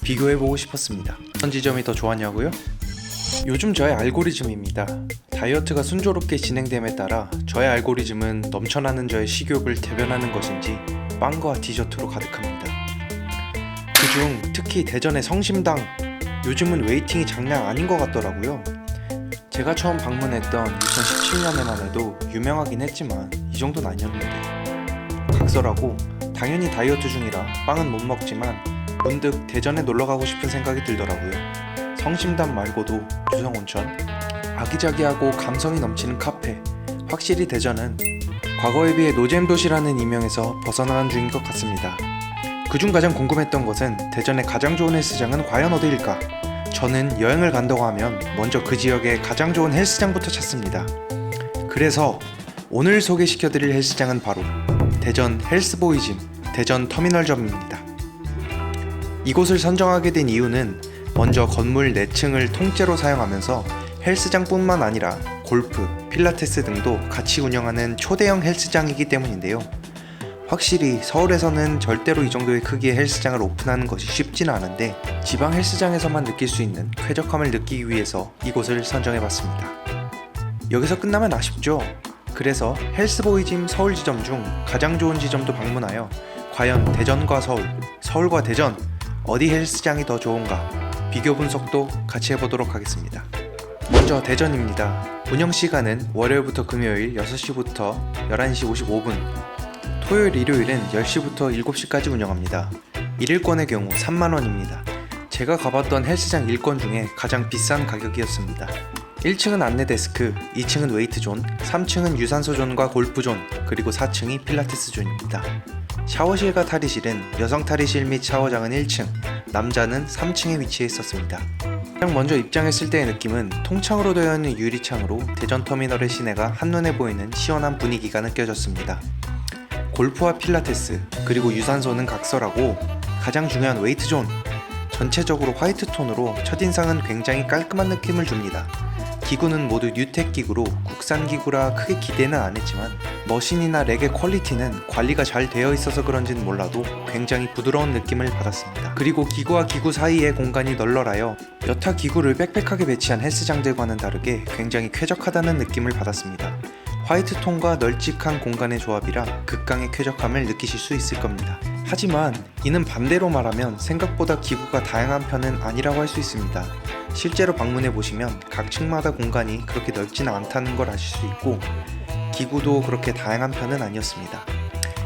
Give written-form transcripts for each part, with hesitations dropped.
비교해보고 싶었습니다. 어떤 지점이 더 좋았냐고요? 요즘 저의 알고리즘입니다. 다이어트가 순조롭게 진행됨에 따라 저의 알고리즘은 넘쳐나는 저의 식욕을 대변하는 것인지 빵과 디저트로 가득합니다. 그중 특히 대전의 성심당, 요즘은 웨이팅이 장난 아닌 것 같더라고요. 제가 처음 방문했던 2017년에만 해도 유명하긴 했지만 이 정도는 아니었는데, 각설하고 당연히 다이어트 중이라 빵은 못 먹지만 문득 대전에 놀러가고 싶은 생각이 들더라고요. 성심당 말고도 유성온천, 아기자기하고 감성이 넘치는 카페, 확실히 대전은 과거에 비해 노잼 도시라는 이명에서 벗어나는 중인 것 같습니다. 그중 가장 궁금했던 것은 대전의 가장 좋은 헬스장은 과연 어디일까? 저는 여행을 간다고 하면 먼저 그 지역의 가장 좋은 헬스장부터 찾습니다. 그래서 오늘 소개시켜드릴 헬스장은 바로 대전 헬스보이짐 대전 터미널점입니다. 이곳을 선정하게 된 이유는 먼저 건물 4층을 통째로 사용하면서 헬스장뿐만 아니라 골프, 필라테스 등도 같이 운영하는 초대형 헬스장이기 때문인데요. 확실히 서울에서는 절대로 이 정도의 크기의 헬스장을 오픈하는 것이 쉽지는 않은데 지방 헬스장에서만 느낄 수 있는 쾌적함을 느끼기 위해서 이곳을 선정해봤습니다. 여기서 끝나면 아쉽죠? 그래서 헬스보이짐 서울 지점 중 가장 좋은 지점도 방문하여 과연 대전과 서울, 서울과 대전 어디 헬스장이 더 좋은가 비교 분석도 같이 해보도록 하겠습니다. 먼저 대전입니다. 운영시간은 월요일부터 금요일 6시부터 11시 55분, 토요일 일요일은 10시부터 7시까지 운영합니다. 1일권의 경우 3만원입니다. 제가 가봤던 헬스장 1권 중에 가장 비싼 가격이었습니다. 1층은 안내 데스크, 2층은 웨이트존, 3층은 유산소존과 골프존, 그리고 4층이 필라테스존입니다. 샤워실과 탈의실은 여성 탈의실 및 샤워장은 1층, 남자는 3층에 위치해 있었습니다. 가장 먼저 입장했을 때의 느낌은 통창으로 되어 있는 유리창으로 대전터미널의 시내가 한눈에 보이는 시원한 분위기가 느껴졌습니다. 골프와 필라테스, 그리고 유산소는 각설하고 가장 중요한 웨이트존, 전체적으로 화이트 톤으로 첫인상은 굉장히 깔끔한 느낌을 줍니다. 기구는 모두 뉴텍 기구로 국산 기구라 크게 기대는 안 했지만 머신이나 렉의 퀄리티는 관리가 잘 되어 있어서 그런지는 몰라도 굉장히 부드러운 느낌을 받았습니다. 그리고 기구와 기구 사이의 공간이 널널하여 여타 기구를 빽빽하게 배치한 헬스장들과는 다르게 굉장히 쾌적하다는 느낌을 받았습니다. 화이트 톤과 널찍한 공간의 조합이라 극강의 쾌적함을 느끼실 수 있을 겁니다. 하지만 이는 반대로 말하면 생각보다 기구가 다양한 편은 아니라고 할 수 있습니다. 실제로 방문해보시면 각 층마다 공간이 그렇게 넓지는 않다는 걸 아실 수 있고 기구도 그렇게 다양한 편은 아니었습니다.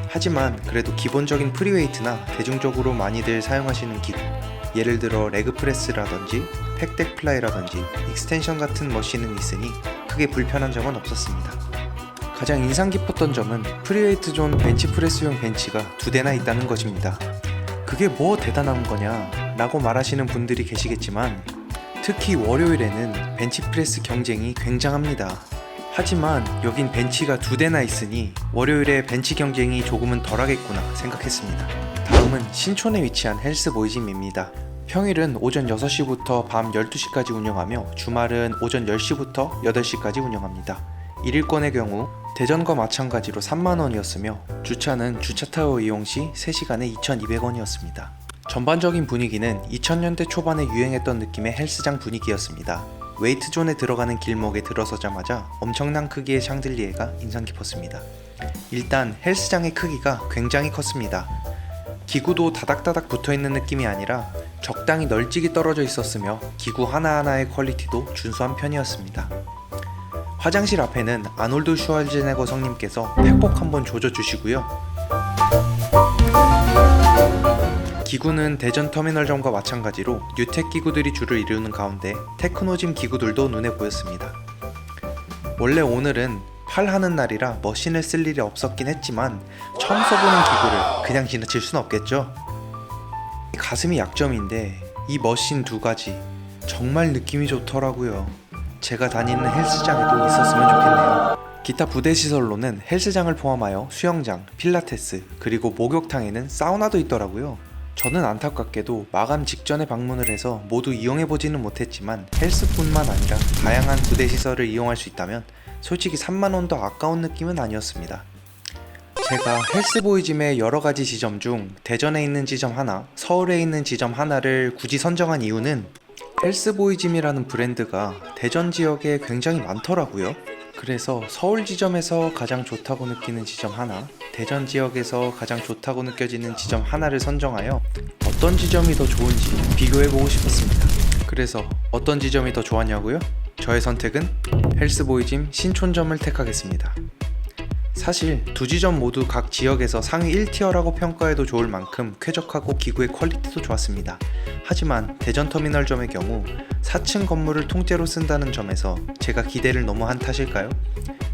하지만 그래도 기본적인 프리웨이트나 대중적으로 많이들 사용하시는 기구, 예를 들어 레그프레스라든지 팩덱 플라이라든지 익스텐션 같은 머신은 있으니 크게 불편한 점은 없었습니다. 가장 인상 깊었던 점은 프리웨이트 존 벤치프레스용 벤치가 2대나 있다는 것입니다. 그게 뭐 대단한 거냐 라고 말하시는 분들이 계시겠지만 특히 월요일에는 벤치프레스 경쟁이 굉장합니다. 하지만 여긴 벤치가 2대나 있으니 월요일에 벤치 경쟁이 조금은 덜하겠구나 생각했습니다. 다음은 신촌에 위치한 헬스보이짐입니다. 평일은 오전 6시부터 밤 12시까지 운영하며 주말은 오전 10시부터 8시까지 운영합니다. 1일권의 경우 대전과 마찬가지로 3만원이었으며 주차는 주차타워 이용 시 3시간에 2,200원이었습니다. 전반적인 분위기는 2000년대 초반에 유행했던 느낌의 헬스장 분위기였습니다. 웨이트존에 들어가는 길목에 들어서자마자 엄청난 크기의 샹들리에가 인상 깊었습니다. 일단 헬스장의 크기가 굉장히 컸습니다. 기구도 다닥다닥 붙어있는 느낌이 아니라 적당히 널찍이 떨어져 있었으며 기구 하나하나의 퀄리티도 준수한 편이었습니다. 화장실 앞에는 아놀드 슈왈제네거 성님께서 팩복 한번 조져주시고요. 기구는 대전 터미널점과 마찬가지로 뉴텍 기구들이 주를 이루는 가운데 테크노짐 기구들도 눈에 보였습니다. 원래 오늘은 팔 하는 날이라 머신을 쓸 일이 없었긴 했지만 처음 써보는 기구를 그냥 지나칠 순 없겠죠? 가슴이 약점인데 이 머신 2가지 정말 느낌이 좋더라고요. 제가 다니는 헬스장에도 있었으면 좋겠네요. 기타 부대시설로는 헬스장을 포함하여 수영장, 필라테스, 그리고 목욕탕에는 사우나도 있더라고요. 저는 안타깝게도 마감 직전에 방문을 해서 모두 이용해보지는 못했지만 헬스뿐만 아니라 다양한 부대시설을 이용할 수 있다면 솔직히 3만원 더 아까운 느낌은 아니었습니다. 제가 헬스보이짐의 여러가지 지점 중 대전에 있는 지점 하나, 서울에 있는 지점 하나를 굳이 선정한 이유는 헬스보이짐이라는 브랜드가 대전 지역에 굉장히 많더라고요. 그래서 서울 지점에서 가장 좋다고 느끼는 지점 하나, 대전 지역에서 가장 좋다고 느껴지는 지점 하나를 선정하여 어떤 지점이 더 좋은지 비교해보고 싶었습니다. 그래서 어떤 지점이 더 좋았냐고요? 저의 선택은 헬스보이짐 신촌점을 택하겠습니다. 사실 두 지점 모두 각 지역에서 상위 1티어라고 평가해도 좋을 만큼 쾌적하고 기구의 퀄리티도 좋았습니다. 하지만 대전터미널점의 경우 4층 건물을 통째로 쓴다는 점에서 제가 기대를 너무 한 탓일까요?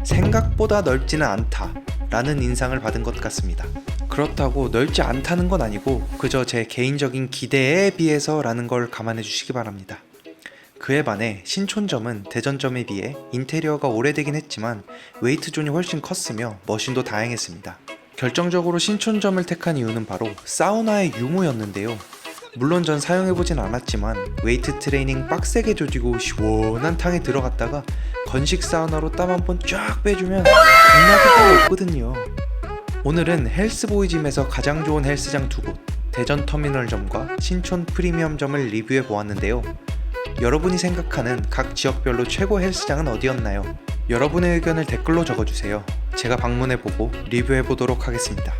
생각보다 넓지는 않다 라는 인상을 받은 것 같습니다. 그렇다고 넓지 않다는 건 아니고 그저 제 개인적인 기대에 비해서 라는 걸 감안해 주시기 바랍니다. 그에 반해 신촌점은 대전점에 비해 인테리어가 오래되긴 했지만 웨이트존이 훨씬 컸으며 머신도 다양했습니다. 결정적으로 신촌점을 택한 이유는 바로 사우나의 유무였는데요. 물론 전 사용해보진 않았지만 웨이트 트레이닝 빡세게 조지고 시원한 탕에 들어갔다가 건식 사우나로 땀 한 번 쫙 빼주면 겁나게 따로 없거든요. 오늘은 헬스보이짐에서 가장 좋은 헬스장 두 곳, 대전터미널점과 신촌 프리미엄점을 리뷰해 보았는데요. 여러분이 생각하는 각 지역별로 최고 헬스장은 어디였나요? 여러분의 의견을 댓글로 적어주세요. 제가 방문해보고 리뷰해보도록 하겠습니다.